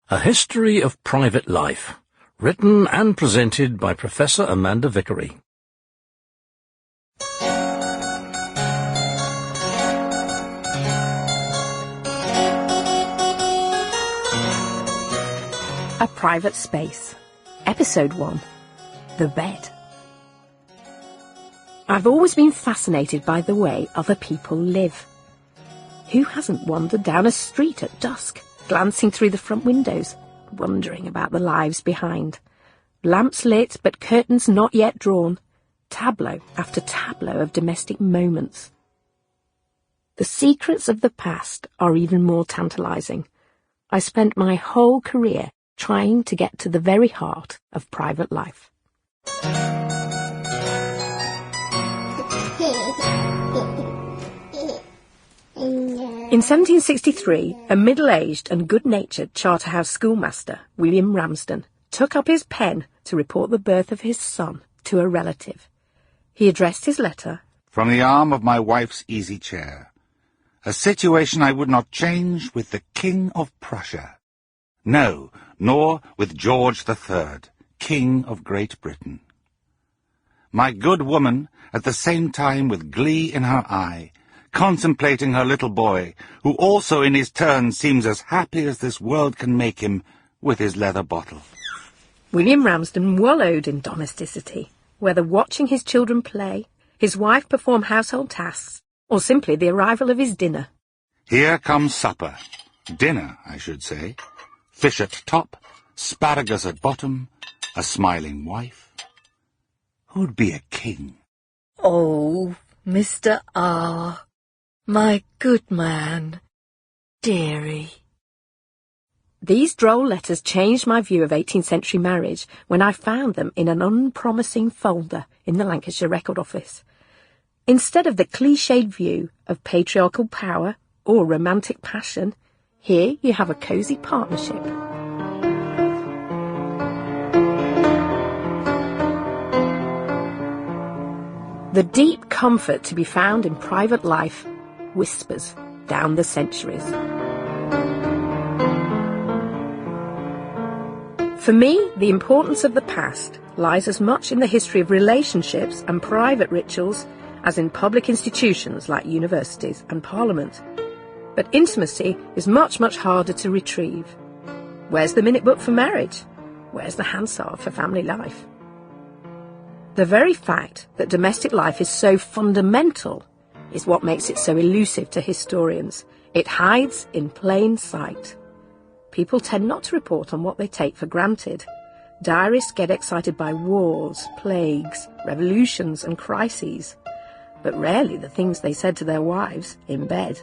A History of Private Life, written and presented by Professor Amanda Vickery. A Private Space. Episode 1. The Bed. I've always been fascinated by the way other people live. Who hasn't wandered down a street at dusk, glancing through the front windows, wondering about the lives behind? Lamps lit, but curtains not yet drawn. Tableau after tableau of domestic moments. The secrets of the past are even more tantalising. I spent my whole career trying to get to the very heart of private life. In 1763, a middle-aged and good-natured Charterhouse schoolmaster, William Ramsden, took up his pen to report the birth of his son to a relative. He addressed his letter, "From the arm of my wife's easy chair. A situation I would not change with the King of Prussia. No, nor with George III, King of Great Britain. My good woman, at the same time with glee in her eye, contemplating her little boy, who also in his turn seems as happy as this world can make him with his leather bottle." William Ramsden wallowed in domesticity, whether watching his children play, his wife perform household tasks, or simply the arrival of his dinner. Here comes supper. Dinner, I should say. Fish at top, asparagus at bottom, a smiling wife. Who'd be a king? Oh, Mr. R., my good man, dearie. These droll letters changed my view of 18th century marriage when I found them in an unpromising folder in the Lancashire Record Office. Instead of the cliched view of patriarchal power or romantic passion, here you have a cosy partnership. The deep comfort to be found in private life whispers down the centuries. For me, the importance of the past lies as much in the history of relationships and private rituals as in public institutions like universities and Parliament. But intimacy is much, much harder to retrieve. Where's the minute book for marriage? Where's the Hansard for family life? The very fact that domestic life is so fundamental is what makes it so elusive to historians. It hides in plain sight. People tend not to report on what they take for granted. Diarists get excited by wars, plagues, revolutions and crises, but rarely the things they said to their wives in bed.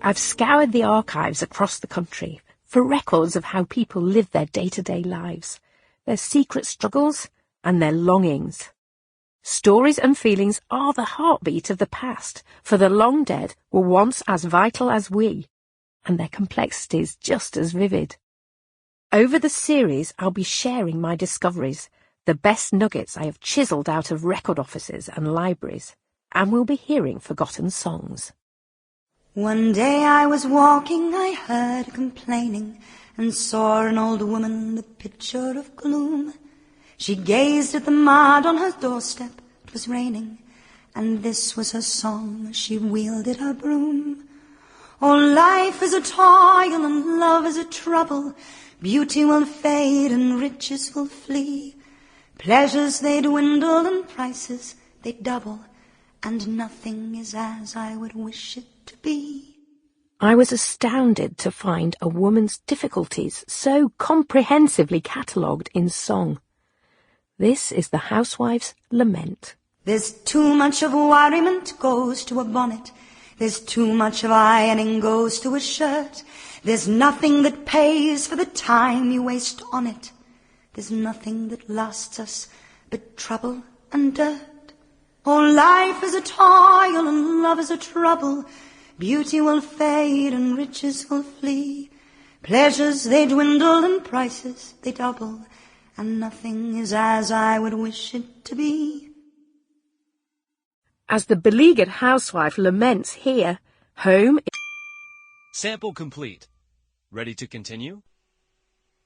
I've scoured the archives across the country for records of how people live their day-to-day lives, their secret struggles and their longings. Stories and feelings are the heartbeat of the past, for the long dead were once as vital as we, and their complexities just as vivid. Over the series, I'll be sharing my discoveries, the best nuggets I have chiselled out of record offices and libraries, and we'll be hearing forgotten songs. One day I was walking, I heard her complaining, and saw an old woman, the picture of gloom. She gazed at the mud on her doorstep, 'twas raining, and this was her song as she wielded her broom. Oh, life is a toil and love is a trouble, beauty will fade and riches will flee. Pleasures they dwindle and prices they double, and nothing is as I would wish it to be. I was astounded to find a woman's difficulties so comprehensively catalogued in song. This is the housewife's lament. There's too much of worriment goes to a bonnet. There's too much of ironing goes to a shirt. There's nothing that pays for the time you waste on it. There's nothing that lasts us but trouble and dirt. Oh, life is a toil and love is a trouble. Beauty will fade and riches will flee. Pleasures they dwindle and prices they double, and nothing is as I would wish it to be. As the beleaguered housewife laments here, Home. Sample complete. Ready to continue?